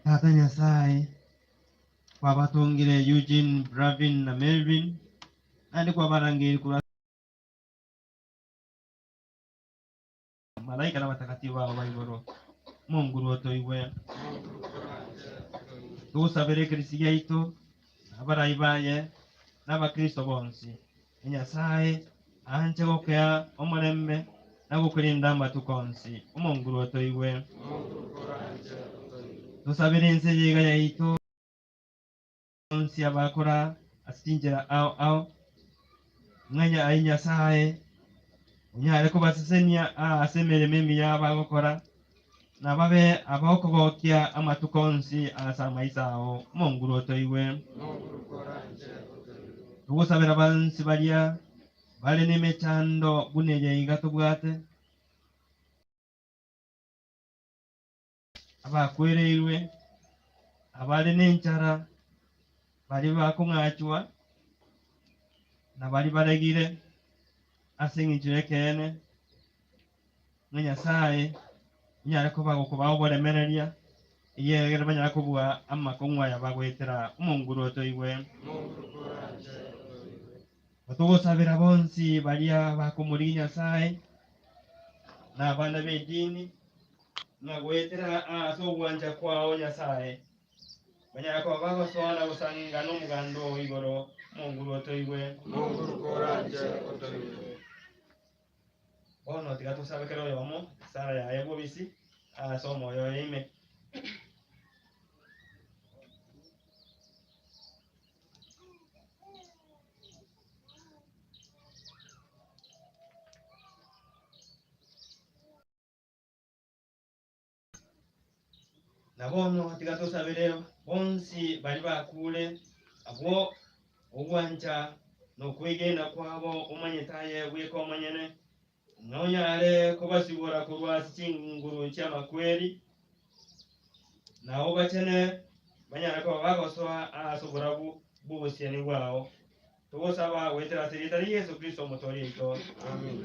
Tata Nyasaye kwabatungire Eugene, Bravin na Melvin nandi kwabarangire kura malaika n'abatakatifu babo baiguru Mungu rwotoiwe tusabire Kristo yaitu abarayi baye n'abakristo bonsi Nyasaye anje gokea omurembe nagukurinda amatuko onsi Mungu rwotoiwe tusabire ensi yiga yaitu onsi abakora asinjira ao mwanya ayi Nyasaye unyare kubasesenia asemere mimi yaba gukora nababe abakogokia amatuko onsi asa maisa ao Mungu rwotoiwe tugusabira bansi baria bali n'emechando buneye iga tubwate abakwereirwe abali n'enchara bali bakumwachwa na bali baregire asing'inchire kene Nyasaye nyare kubago boremereria iyegere banyara kubwa amakongwa yabagwetera Mungu rwotoiwe batugusabira bonsi baria bakumuri Nyasaye n'abana b'edini nagwetera ase obwanja kwao Nyasaye banyara kuba bagosona gusanga n'omugando igoro Mungu rwotoiwe bono tiga tusabekera oyomo sara yaye bobisi ase omwoyo ime na bono tiga tusabire bonsi bali bakule abo obwanja n'okwegenda kwabo omanyetaye bweka omanyene nonyare kubasibura kurwa chinguru ky'amakweri nawo bachene banyara kuba bagoswa asubura bubusiani bwao tugusaba wetera sirita Yesu Kristo omutorito amen.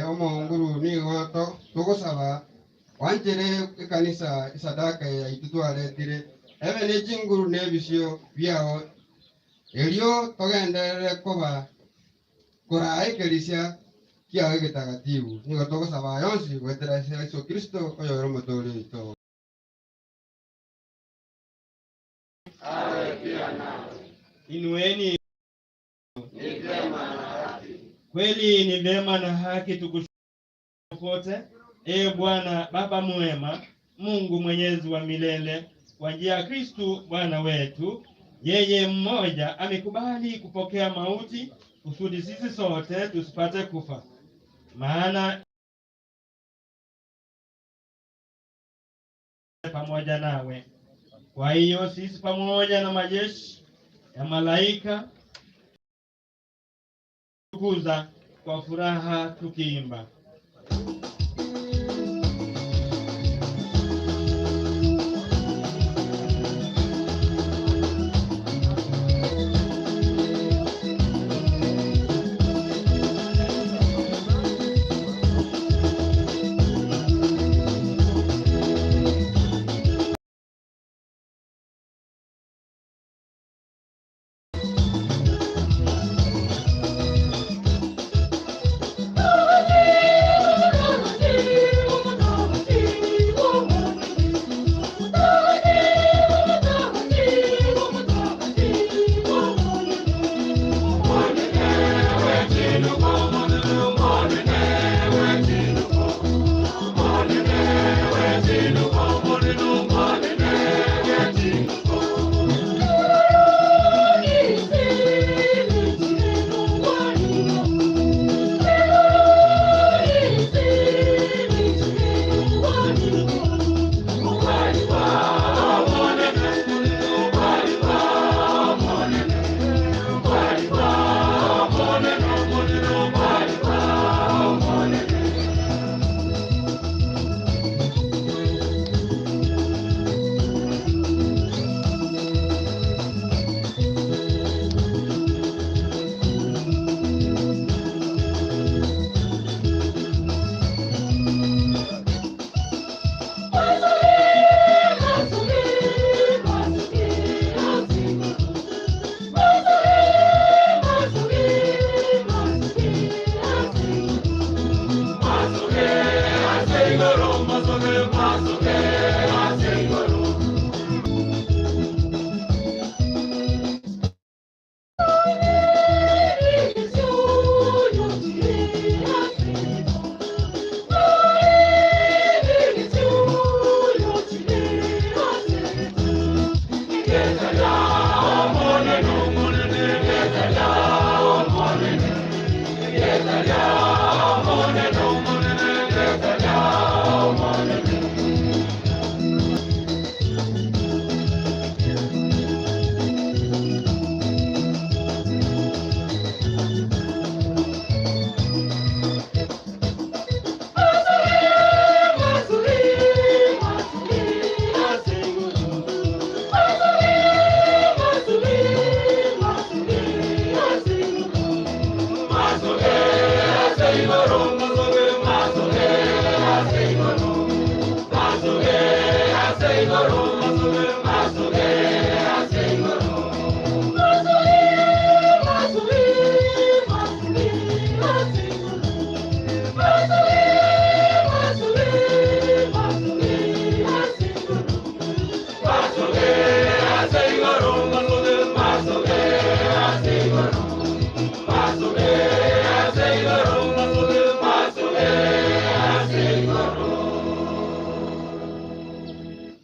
omonguru ni goto tugusaba wanjere ikanisa isadaka ya itutwaretire ebe ne jinguru nebisio byao elio togenderere kuba kuraikerisha kiawe gitagatifu nigo tugusaba yonsi gwetera Yesu Kristo oyoro muturi wito. Inueni kweli ni vyema na haki tukushukuru kote. Bwana Baba mwema, Mungu mwenyezi wa milele, kwa njia ya Kristo Bwana wetu, yeye mmoja amekubali kupokea mauti kusudi sisi sote tusipate kufa. Maana pamoja nawe. Kwa hiyo sisi pamoja na majeshi ya malaika tukuza kwa furaha tukiimba.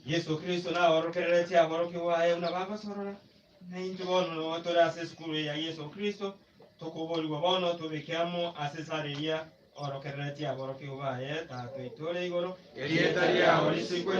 Yesu Kristo na orokerete aboroke wae una baba sorora na intu bono otora seskuru ya Yesu Kristo tokoboli bono tobekiamo asesaria orokerete aboroke wae tato itore igoro elietaria olisikwe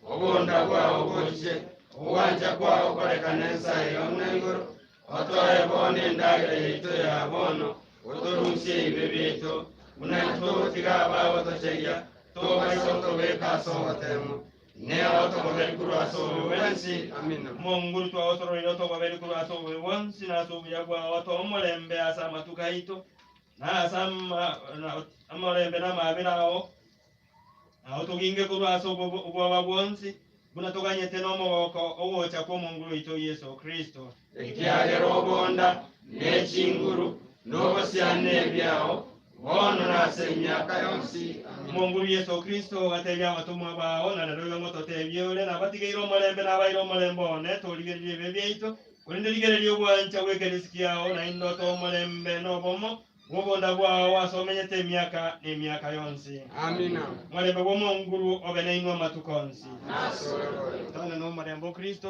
obonda bwa oboje uwanja kwa okorekanensa yomna igoro otoe bone ndagire ito ya bono otorusie ibebito unanto tigaba otochegia to baiso to beka so temo ne auto babel kuru aso wensi amina monguru to auto ro to babel kuru aso wensi na so ya kwa auto molembe asa matukaito na sama amolembe na mabirao tuginge kurwasa ubwoba bwonsi bunatuganyete n'omuboko owoca kwa Mungu waitu Yesu Kristo ekyagera obonda n'ekinguru n'obusyane byao bono nase emyaka yonsi. Mungu Yesu Kristo gatebya abatumwa bawo na lero yomo totebyole nabatigaire omulembe n'abaire omulembe one toligererie ebyo byaitu kulindirigererie obwanca bw'ekerisikiawo na indoto omulembe n'obomo obonda bwawo asomenyete emyaka n'emyaka yonsi. Amina. Mulembe gw'omungulu obe nainwe amatukonsi Nasorore. tone n'omulembe Kristo.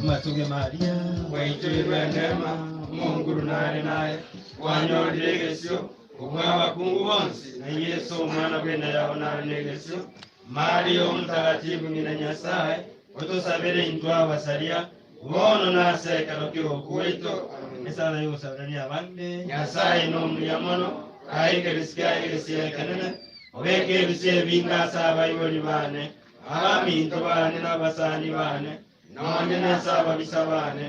Matuge Maria Waitirwe neema, Mungu runare naye, wanyolegesyo, ubw'abakungu bonsi, na Yesu omwana gw'enda yaona negesyo, Maria omutagatifu nyina Nyasaye, otusabire ntwe abasalya, bono nasekero ky'okwito, esala y'osabirani abande Nyasaye n'omuya mono, ayigeresya ekenene, obeka ebisa ebingasa abayoli baane, abaminto baane n'abasaani baane, nonye n'ensababisa baane,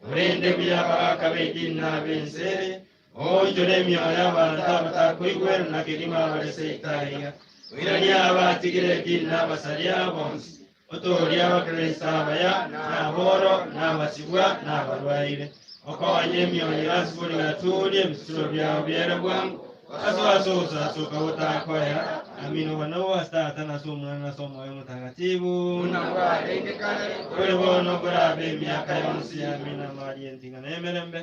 olende by'ababaka b'eddiini n'ab'ensere, onjole emyoyo y'abantu abatakwigwera nakirima abalese itahiya, wiranye abatigire eddiini n'abasalya bonsi, otoolya abakristo abaya n'abooro n'abasibwa n'abalwaire, okawanya emyoyo erasibuli gatuulye ebisiro byawe byera bwangu aswasoosa asooka butaakoya amino wanowo asitaata naso omwana naso omwoyo mutagatifu oli boona okulaba emyaka yonsi amina maali entinga n'emirembe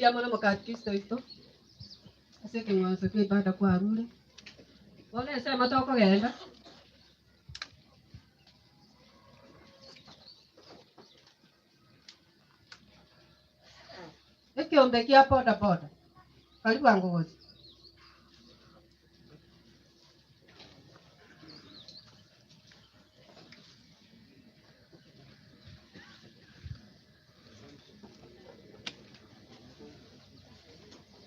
Yamana makatikista ito. Ase kingwaso ke ibada kwa rule. Wale sema toko genda. kiombe kia boda boda. Karibu Angozi.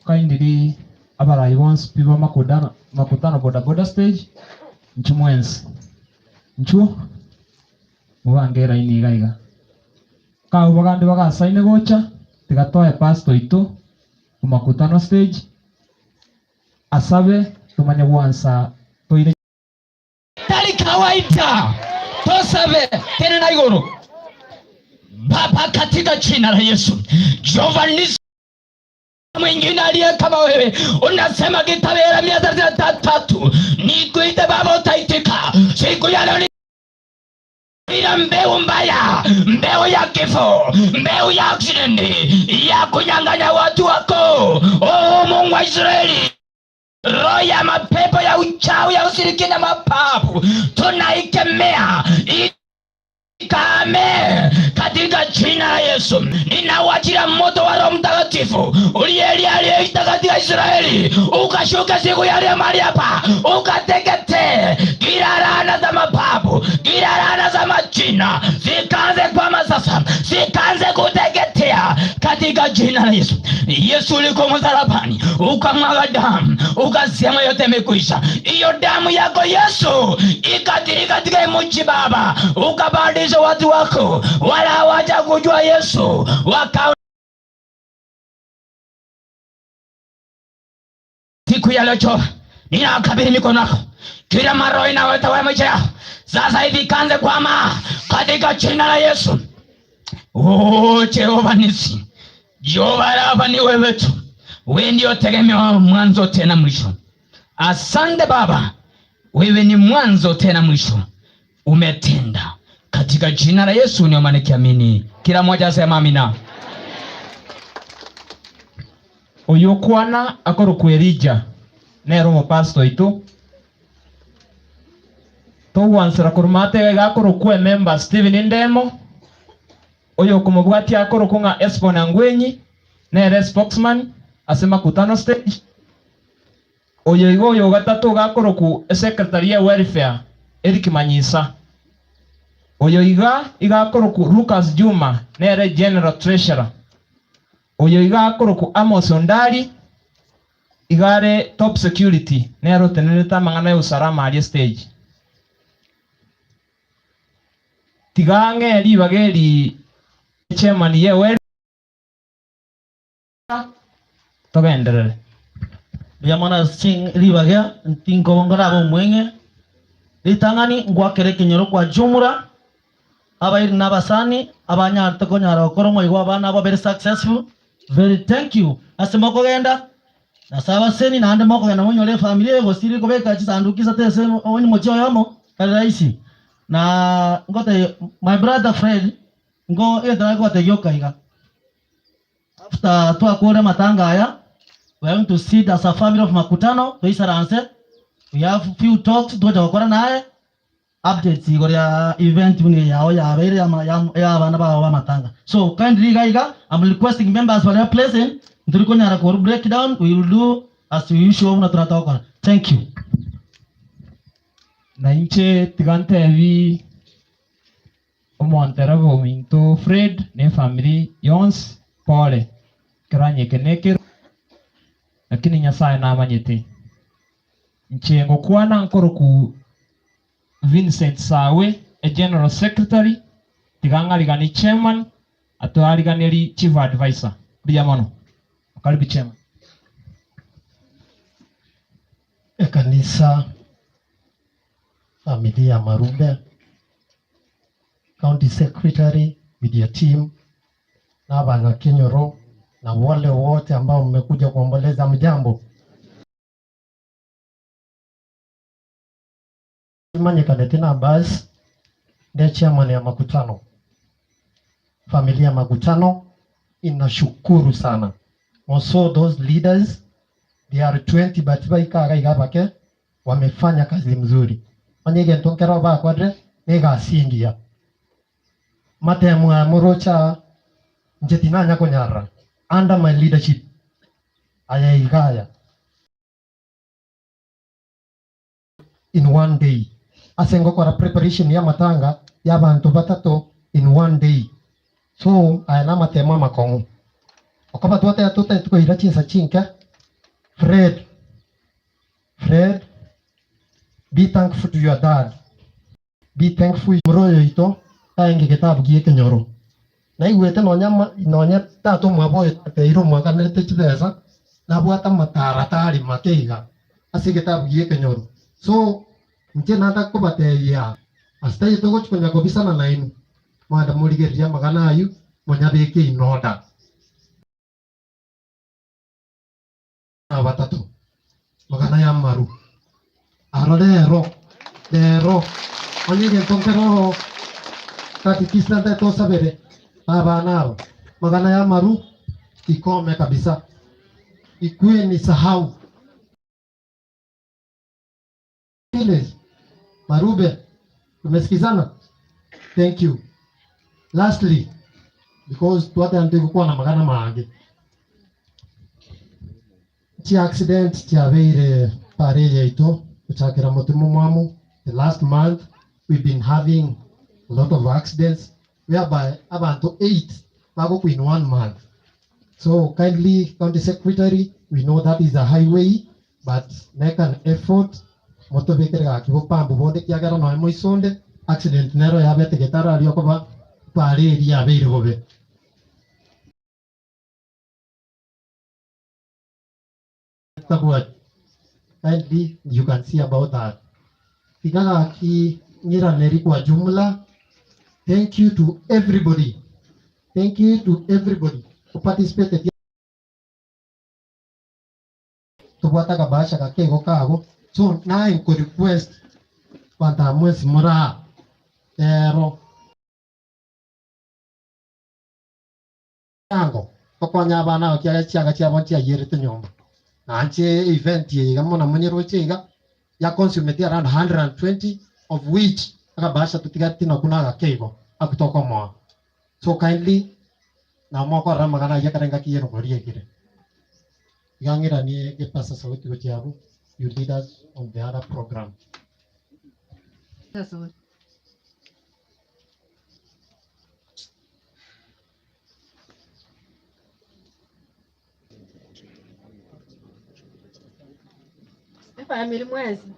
Kindly abarai once piva makutano boda stage nchumwensi nchu muwangera ini gaiga ka ubagande baga saine gocha tigatoe pastor itu kumakutano stage asabe tumanye bwansa toire tari kawaida tosabe tena na igoro Baba, katika jina la Yesu Giovanni mwingine aliye kama wewe unasema kitabera 33 nikuite Baba utaitika siku ya leo. Ila mbeu mbaya, mbeu ya kifo, mbeu ya accident, ya kunyang'anya watu wako, oh Mungu wa Israeli, roho ya mapepo ya uchawi ya ushirikina mapapu tunaikemea ikame katika jina la Yesu. Ninawachia moto wa Roho Mtakatifu uliyeita katika Israeli ukashuka siku ya leo mahali hapa ukateketee kila laana za mababu, kila laana za majina zikaanze kwa sasa, zikaanze kuteketea katika jina la Yesu. Yesu uliko msalabani ukamwaga damu ukasema yote imekwisha. Hiyo damu yako Yesu ikatirika katika mji Baba, ukabadilisha watu wako wala hawaja kujua Yesu siku ya leo ninakabidhi mikono yako kila maroho inaweta maisha yao sasa hivi kanze kwama katika jina la Yesu. Oh Jehova nisi, Jehova Rafa ni wewe tu, wewe ndio tegemeo mwanzo tena mwisho. Asante Baba, wewe ni mwanzo tena mwisho, umetenda katika jina la Yesu ni omani kiamini. Kila mmoja sema amina. Oyo kwana akoro kwerija nero mo pastor itu to wansira kurmate ga akoro kwe member Steven Ndemo oyo kumubwati akoro kunga Espona Ngwenyi nere spokesman asema kutano stage oyo igo gatatu ga akoro ku secretary ya welfare Eric Manyisa oyo iga akoro ku Lucas Juma nere general treasurer oyo iga akoro ku Amos Ondari igare top security nero tenereta mangana ya usalama ali stage tigange ali bageri chairman yewe togenderere yamana sing ribaga tinko ngara bo mwenge litangani ngwakere kinyoro kwa jumura abairi nabasani abanya tokonyara okoromo igwa abana abo very successful very thank you asemoko genda nasaba seni nande moko genda munyole familia ego siri ko beka chisandukisa tese onyi mocho yamo karaisi na ngote my brother Fred ngo edra ko te yokaiga after to akore matanga aya we are going to sit as a family of Makutano to Isaranse. We have few talks doja wakora nae updates igorya event mune yao ya bere ya bana ba wa matanga. So kindly gaiga I'm requesting members for their present nduriko nyara ko breakdown we will do as usual na tunataka. Thank you. Na inche tigante vi omontera bo minto Fred ne family yons pole kranye keneke lakini Nyasaye na amanyete nchengo kwana nkoro ku Vincent Sawe a general secretary tigangaligani chairman atwaliganiri chief advisor biyamono karibu chairman Kanisa familia Marumbe county secretary media team na bana Kenyoro na wale wote ambao mmekuja kuomboleza mjambo. Imani Kadetina Abbas ndiye chairman ya Makutano. Familia Makutano inashukuru sana. Also those leaders, they are 20 but baikaga igabake wamefanya kazi mzuri. Manyege ntonkera ba kwadre nega singia. Mate mwa morocha njetinanya konyara. under my leadership ayaigaya in one day. Asengo kwa preparation ya matanga ya bantu batatu in one day. So ayana matema makongo. Okaba tuwate ya tuta tuko hirachi sa chinka. Fred, be thankful to your dad. Be thankful mroyo ito taenge kitabu gie kenyoro. Na iwete nonya tato mwaboye teiro mwakanete chidesa na bwata mataratari makeiga asi kitabu gie kenyoro. So nje nada kubate ya asta ito ko chikonya kobisana na inu mwada murigeria magana ayu monyabeke inoda batatu magana ya maru arolero dero onye tonkero kati kisante to sabere abana magana ya maru ikome kabisa ikue ni sahau ile marube tumesikizana. Thank you. Lastly, because tuwate antiko kwa na magana maage chi accident chi aveire pareja ito kuchakira motumo mwamu. The last month we've been having a lot of accidents whereby abantu 8 bago in 1 month. So kindly county secretary, we know that is a highway, but make an effort moto bekere akibo pambu bonde kiagara no moisonde accident nero ya bete getara ali okoba pareja ya aveire bobe. Kindly you can see about that. Kigala ki ngira neri kwa jumla. Thank you to everybody. Thank you to everybody who participated. Tubuata kabasha kakego kago. So na inko request panta mwezi mura ero yango kokonya bana okiaga chiaga chiabon chia yerete nyomba. Nanche event ye gamona monyero chinga ya consume around 120 of which akabasha tutigati na kuna kakego akutoka mwa. So kindly na moko ramagana ya karenga kiyeno gorie kire yangira ni ke pasa sauti ko chiabu. You lead us on the other program. That's all. Family mwezi.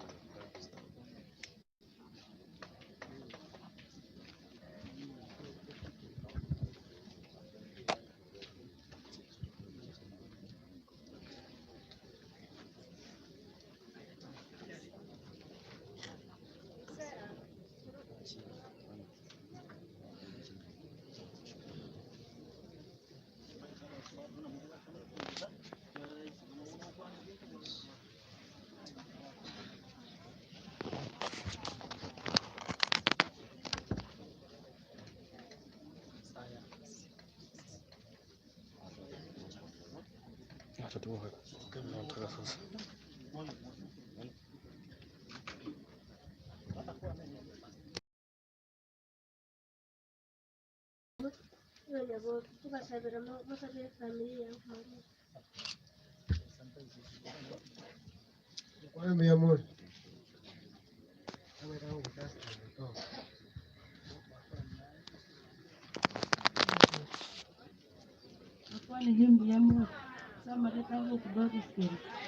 Kwa hiyo mi amor